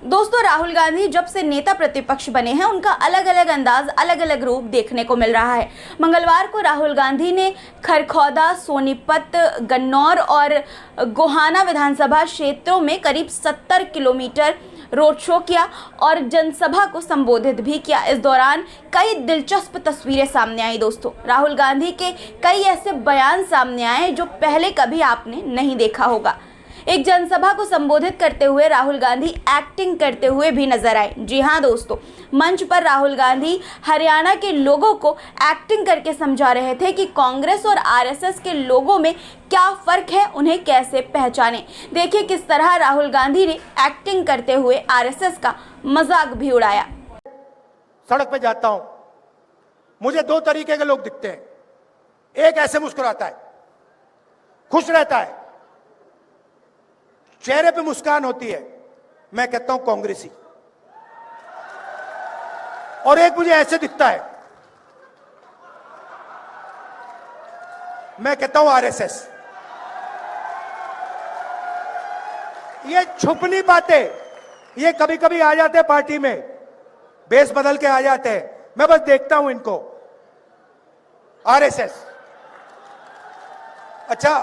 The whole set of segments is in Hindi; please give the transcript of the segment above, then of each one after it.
दोस्तों, राहुल गांधी जब से नेता प्रतिपक्ष बने हैं उनका अलग अलग अंदाज, अलग अलग रूप देखने को मिल रहा है। मंगलवार को राहुल गांधी ने खरखौदा, सोनीपत, गन्नौर और गोहाना विधानसभा क्षेत्रों में करीब 70 किलोमीटर रोड शो किया और जनसभा को संबोधित भी किया। इस दौरान कई दिलचस्प तस्वीरें सामने आई। दोस्तों, राहुल गांधी के कई ऐसे बयान सामने आए जो पहले कभी आपने नहीं देखा होगा। एक जनसभा को संबोधित करते हुए राहुल गांधी एक्टिंग करते हुए भी नजर आए। जी हां दोस्तों, मंच पर राहुल गांधी हरियाणा के लोगों को एक्टिंग करके समझा रहे थे कि कांग्रेस और आरएसएस के लोगों में क्या फर्क है, उन्हें कैसे पहचाने। देखिए किस तरह राहुल गांधी ने एक्टिंग करते हुए आरएसएस का मजाक भी उड़ाया। सड़क पे जाता हूं, मुझे दो तरीके के लोग दिखते हैं। एक ऐसे मुस्कुराता है, खुश रहता है, चेहरे पे मुस्कान होती है, मैं कहता हूं कांग्रेसी। और एक मुझे ऐसे दिखता है, मैं कहता हूं आरएसएस। ये छुप नहीं पाते, ये कभी कभी आ जाते हैं पार्टी में, बेस बदल के आ जाते हैं। मैं बस देखता हूं इनको, आरएसएस। अच्छा,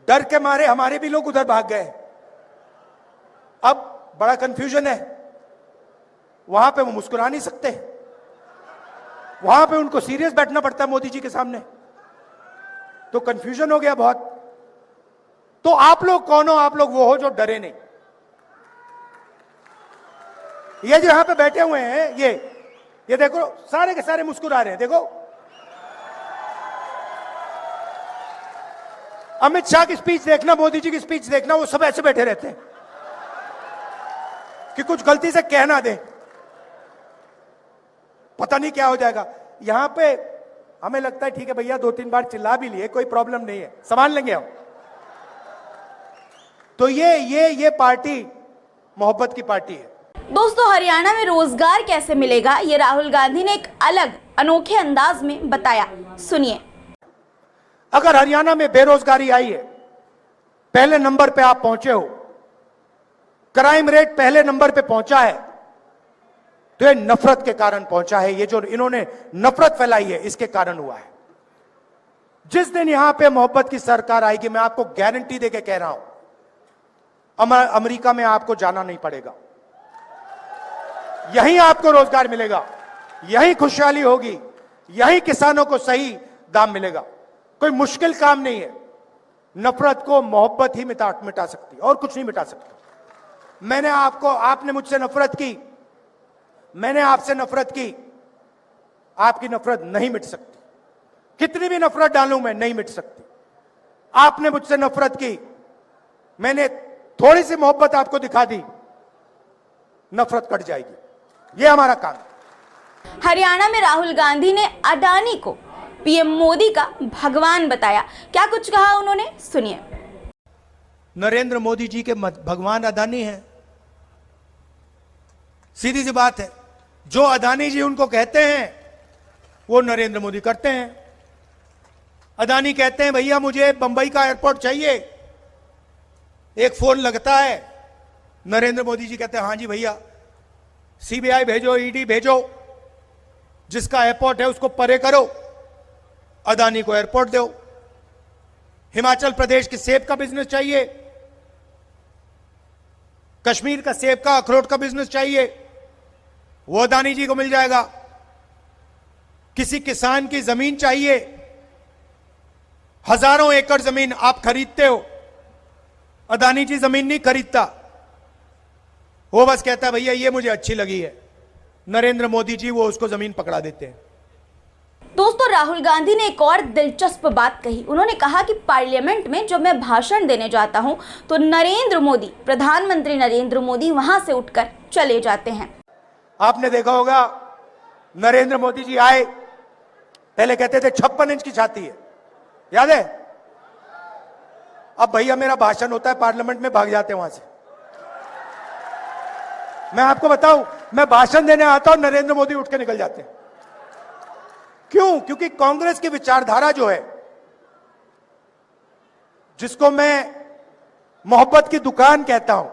डर के मारे हमारे भी लोग उधर भाग गए। अब बड़ा कंफ्यूजन है, वहां पे वो मुस्कुरा नहीं सकते, वहां पे उनको सीरियस बैठना पड़ता है मोदी जी के सामने, तो कंफ्यूजन हो गया बहुत। तो आप लोग कौन हो? आप लोग वो हो जो डरे नहीं। ये जो यहां पे बैठे हुए हैं, ये देखो, सारे के सारे मुस्कुरा रहे हैं। देखो, अमित शाह की स्पीच देखना, मोदी जी की स्पीच देखना, वो सब ऐसे बैठे रहते हैं कि कुछ गलती से कह ना दे, पता नहीं क्या हो जाएगा। यहां पे हमें लगता है ठीक है भैया, 2-3 बार चिल्ला भी लिए, कोई प्रॉब्लम नहीं है, संभाल लेंगे हम। तो ये पार्टी मोहब्बत की पार्टी है। दोस्तों, हरियाणा में रोजगार कैसे मिलेगा, ये राहुल गांधी ने एक अलग अनोखे अंदाज में बताया। सुनिए। अगर हरियाणा में बेरोजगारी आई है, पहले नंबर पे आप पहुंचे हो, क्राइम रेट पहले नंबर पे पहुंचा है, तो ये नफरत के कारण पहुंचा है। ये जो इन्होंने नफरत फैलाई है, इसके कारण हुआ है। जिस दिन यहां पे मोहब्बत की सरकार आएगी, मैं आपको गारंटी देके कह रहा हूं, अमेरिका में आपको जाना नहीं पड़ेगा, यहीं आपको रोजगार मिलेगा, यहीं खुशहाली होगी, यहीं किसानों को सही दाम मिलेगा। कोई मुश्किल काम नहीं है। नफरत को मोहब्बत ही मिटा सकती, और कुछ नहीं मिटा सकती। आपने मुझसे नफरत की, मैंने आपसे नफरत की, आपकी नफरत नहीं मिट सकती। कितनी भी नफरत डालूं मैं, नहीं मिट सकती। आपने मुझसे नफरत की, मैंने थोड़ी सी मोहब्बत आपको दिखा दी, नफरत कट जाएगी। ये हमारा काम है। हरियाणा में राहुल गांधी ने अडानी को पीएम मोदी का भगवान बताया। क्या कुछ कहा उन्होंने, सुनिए। नरेंद्र मोदी जी के भगवान अडानी हैं। सीधी सी बात है, जो अडानी जी उनको कहते हैं वो नरेंद्र मोदी करते हैं। अडानी कहते हैं भैया मुझे बंबई का एयरपोर्ट चाहिए, एक फोन लगता है, नरेंद्र मोदी जी कहते हैं हाँ जी भैया, सीबीआई भेजो, ईडी भेजो, जिसका एयरपोर्ट है उसको परे करो, अडानी को एयरपोर्ट दो। हिमाचल प्रदेश के सेब का बिजनेस चाहिए, कश्मीर का सेब का, अखरोट का बिजनेस चाहिए, वो अडानी जी को मिल जाएगा। किसी किसान की जमीन चाहिए, हजारों एकड़ जमीन आप खरीदते हो, अडानी जी जमीन नहीं खरीदता, वो बस कहता है भैया ये मुझे अच्छी लगी है, नरेंद्र मोदी जी वो उसको जमीन पकड़ा देते हैं। दोस्तों, राहुल गांधी ने एक और दिलचस्प बात कही। उन्होंने कहा कि पार्लियामेंट में जब मैं भाषण देने जाता हूं तो नरेंद्र मोदी, प्रधानमंत्री नरेंद्र मोदी वहां से उठकर चले जाते हैं। आपने देखा होगा, नरेंद्र मोदी जी आए, पहले कहते थे 56 इंच की छाती है, याद है? अब भैया मेरा भाषण होता है पार्लियामेंट में, भाग जाते हैं वहां से। मैं आपको बताऊं, मैं भाषण देने आता हूं, नरेंद्र मोदी उठ के निकल जाते हैं। क्यों? क्योंकि कांग्रेस की विचारधारा जो है, जिसको मैं मोहब्बत की दुकान कहता हूं,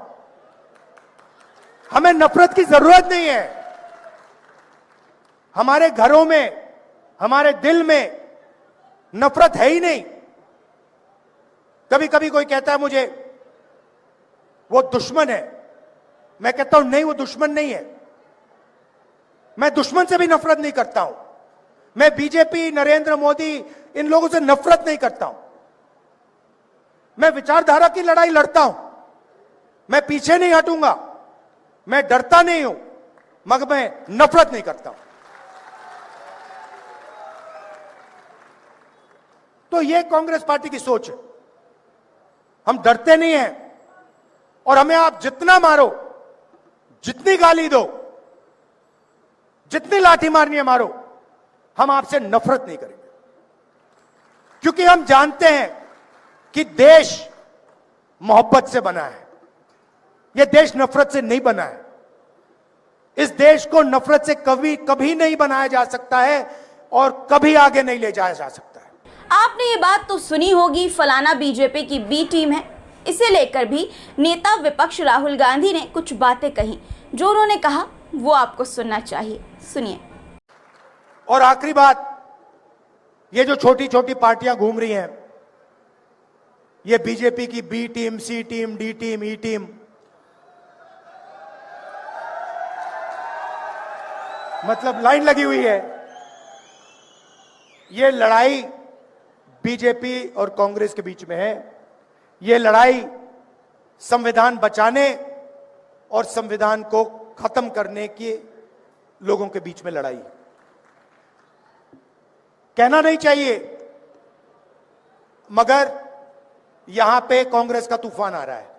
हमें नफरत की जरूरत नहीं है। हमारे घरों में, हमारे दिल में नफरत है ही नहीं। कभी कभी कोई कहता है मुझे वो दुश्मन है, मैं कहता हूं नहीं, वो दुश्मन नहीं है। मैं दुश्मन से भी नफरत नहीं करता हूं। मैं बीजेपी, नरेंद्र मोदी, इन लोगों से नफरत नहीं करता हूं। मैं विचारधारा की लड़ाई लड़ता हूं। मैं पीछे नहीं हटूंगा। मैं डरता नहीं हूं, मगर मैं नफरत नहीं करता हूं। तो यह कांग्रेस पार्टी की सोच है। हम डरते नहीं हैं, और हमें आप जितना मारो, जितनी गाली दो, जितनी लाठी मारनी है मारो, हम आपसे नफरत नहीं करेंगे। क्योंकि हम जानते हैं कि देश मोहब्बत से बना है। यह देश नफरत से नहीं बना है। इस देश को नफरत से कभी नहीं बनाया जा सकता है और कभी आगे नहीं ले जाया जा सकता है। आपने ये बात तो सुनी होगी, फलाना बीजेपी की बी टीम है। इसे लेकर भी नेता विपक्ष राहुल गांधी ने कुछ बातें कही। जो उन्होंने कहा वो आपको सुनना चाहिए, सुनिए। और आखिरी बात, ये जो छोटी छोटी पार्टियां घूम रही हैं, ये बीजेपी की बी टीम, सी टीम, डी टीम, ई टीम, मतलब लाइन लगी हुई है। ये लड़ाई बीजेपी और कांग्रेस के बीच में है। ये लड़ाई संविधान बचाने और संविधान को खत्म करने के लोगों के बीच में लड़ाई। कहना नहीं चाहिए, मगर यहां पे कांग्रेस का तूफान आ रहा है।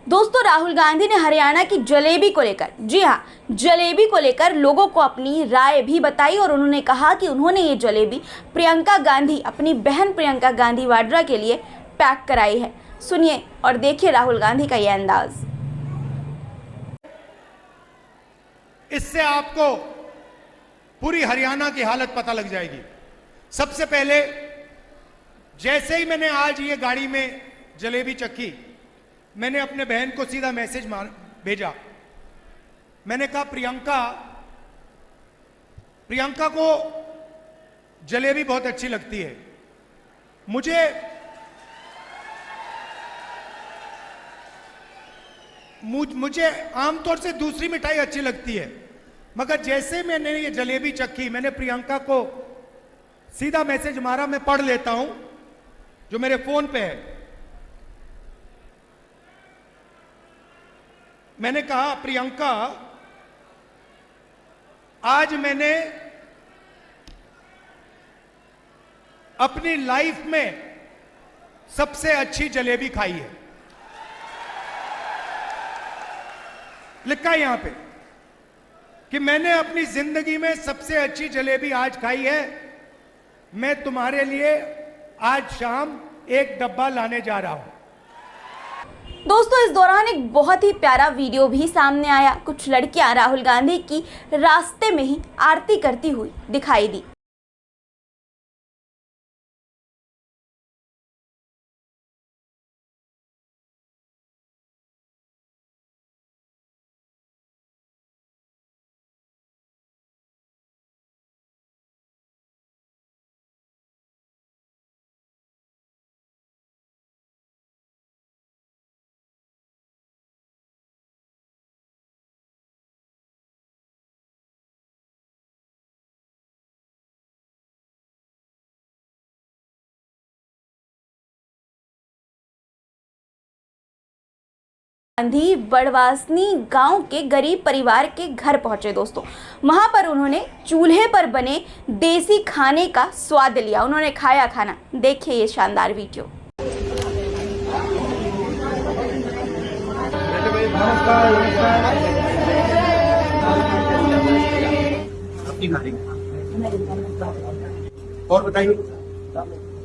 दोस्तों, राहुल गांधी ने हरियाणा की जलेबी को लेकर, जी हाँ, जलेबी को लेकर लोगों को अपनी राय भी बताई। और उन्होंने कहा कि उन्होंने ये जलेबी प्रियंका गांधी, अपनी बहन प्रियंका गांधी वाड्रा के लिए पैक कराई है। सुनिए और देखिए राहुल गांधी का ये अंदाज। इससे आपको पूरी हरियाणा की हालत पता लग जाएगी। सबसे पहले, जैसे ही मैंने आज ये गाड़ी में जलेबी चखी, मैंने अपने बहन को सीधा मैसेज भेजा। मैंने कहा प्रियंका को जलेबी बहुत अच्छी लगती है। मुझे आमतौर से दूसरी मिठाई अच्छी लगती है, मगर जैसे मैंने ये जलेबी चखी, मैंने प्रियंका को सीधा मैसेज मारा। मैं पढ़ लेता हूं जो मेरे फोन पे है। मैंने कहा, प्रियंका, आज मैंने अपनी लाइफ में सबसे अच्छी जलेबी खाई है। लिखा है यहां पे कि मैंने अपनी जिंदगी में सबसे अच्छी जलेबी आज खाई है। मैं तुम्हारे लिए आज शाम एक डब्बा लाने जा रहा हूं। दोस्तों, इस दौरान एक बहुत ही प्यारा वीडियो भी सामने आया। कुछ लड़कियां राहुल गांधी की रास्ते में ही आरती करती हुई दिखाई दी। गांधी बड़वासनी गांव के गरीब परिवार के घर पहुंचे। दोस्तों, वहां पर उन्होंने चूल्हे पर बने देसी खाने का स्वाद लिया। उन्होंने खाया खाना। देखिए ये शानदार वीडियो। और बताइए,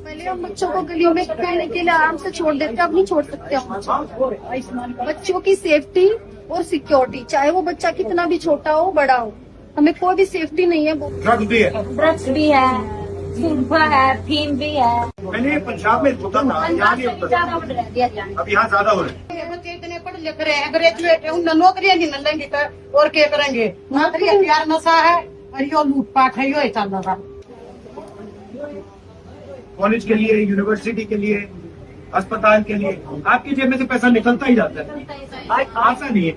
पहले हम बच्चों को गलियों में खेलने के लिए आराम से छोड़ देते, अब नहीं छोड़ सकते हम। बच्चों की सेफ्टी और सिक्योरिटी, चाहे वो बच्चा कितना भी छोटा हो बड़ा हो, हमें कोई भी सेफ्टी नहीं है। ड्रग्स भी है, ड्रग्स भी है, सुरफा है, फीम भी है। पहले पंजाब में होता था, यहाँ नहीं होता था। अब यहाँ ज्यादा हो रहा है। बच्चे इतने पढ़ लिख रहे हैं, ग्रेजुएट है, उन्हें नौकरियां नहीं मिलेंगी और क्या करेंगे। नौकरी हथियार नशा है और यो लूटपाट है, यो चल रहा। कॉलेज के लिए, यूनिवर्सिटी के लिए, अस्पताल के लिए आपकी जेब में से पैसा निकलता ही जाता है। आशा नहीं है।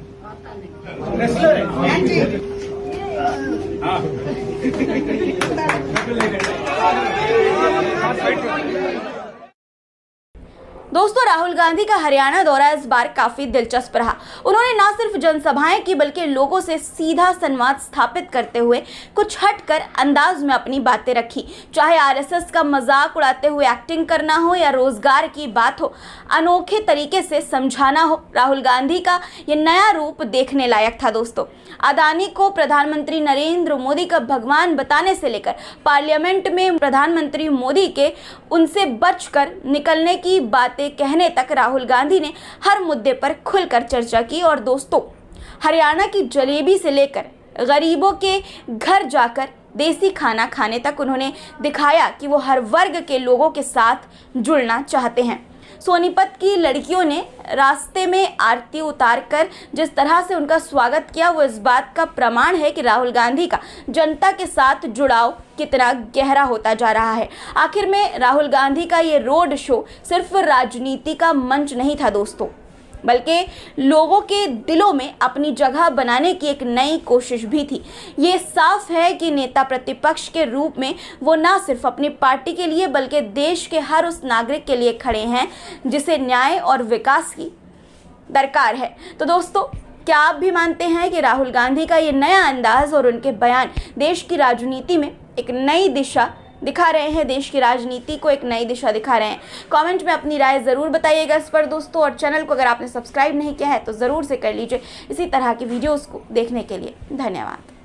दोस्तों, राहुल गांधी का हरियाणा दौरा इस बार काफी दिलचस्प रहा। उन्होंने न सिर्फ जनसभाएं की बल्कि लोगों से सीधा संवाद स्थापित करते हुए कुछ हटकर अंदाज में अपनी बातें रखी। चाहे आरएसएस का मजाक उड़ाते हुए एक्टिंग करना हो या रोजगार की बात हो, अनोखे तरीके से समझाना हो, राहुल गांधी का ये नया रूप देखने लायक था। दोस्तों, अदानी को प्रधानमंत्री नरेंद्र मोदी का भगवान बताने से लेकर पार्लियामेंट में प्रधानमंत्री मोदी के उनसे बचकर निकलने की बातें कहने तक राहुल गांधी ने हर मुद्दे पर खुलकर चर्चा की। और दोस्तों, हरियाणा की जलेबी से लेकर गरीबों के घर जाकर देसी खाना खाने तक उन्होंने दिखाया कि वो हर वर्ग के लोगों के साथ जुड़ना चाहते हैं। सोनीपत की लड़कियों ने रास्ते में आरती उतारकर जिस तरह से उनका स्वागत किया, वो इस बात का प्रमाण है कि राहुल गांधी का जनता के साथ जुड़ाव कितना गहरा होता जा रहा है। आखिर में राहुल गांधी का ये रोड शो सिर्फ राजनीति का मंच नहीं था दोस्तों, बल्कि लोगों के दिलों में अपनी जगह बनाने की एक नई कोशिश भी थी। ये साफ है कि नेता प्रतिपक्ष के रूप में वो न सिर्फ अपनी पार्टी के लिए बल्कि देश के हर उस नागरिक के लिए खड़े हैं जिसे न्याय और विकास की दरकार है। तो दोस्तों, क्या आप भी मानते हैं कि राहुल गांधी का ये नया अंदाज और उनके बयान देश की राजनीति में एक नई दिशा दिखा रहे हैं, देश की राजनीति को एक नई दिशा दिखा रहे हैं? कमेंट में अपनी राय ज़रूर बताइएगा इस पर दोस्तों, और चैनल को अगर आपने सब्सक्राइब नहीं किया है तो ज़रूर से कर लीजिए इसी तरह की वीडियोस को देखने के लिए। धन्यवाद।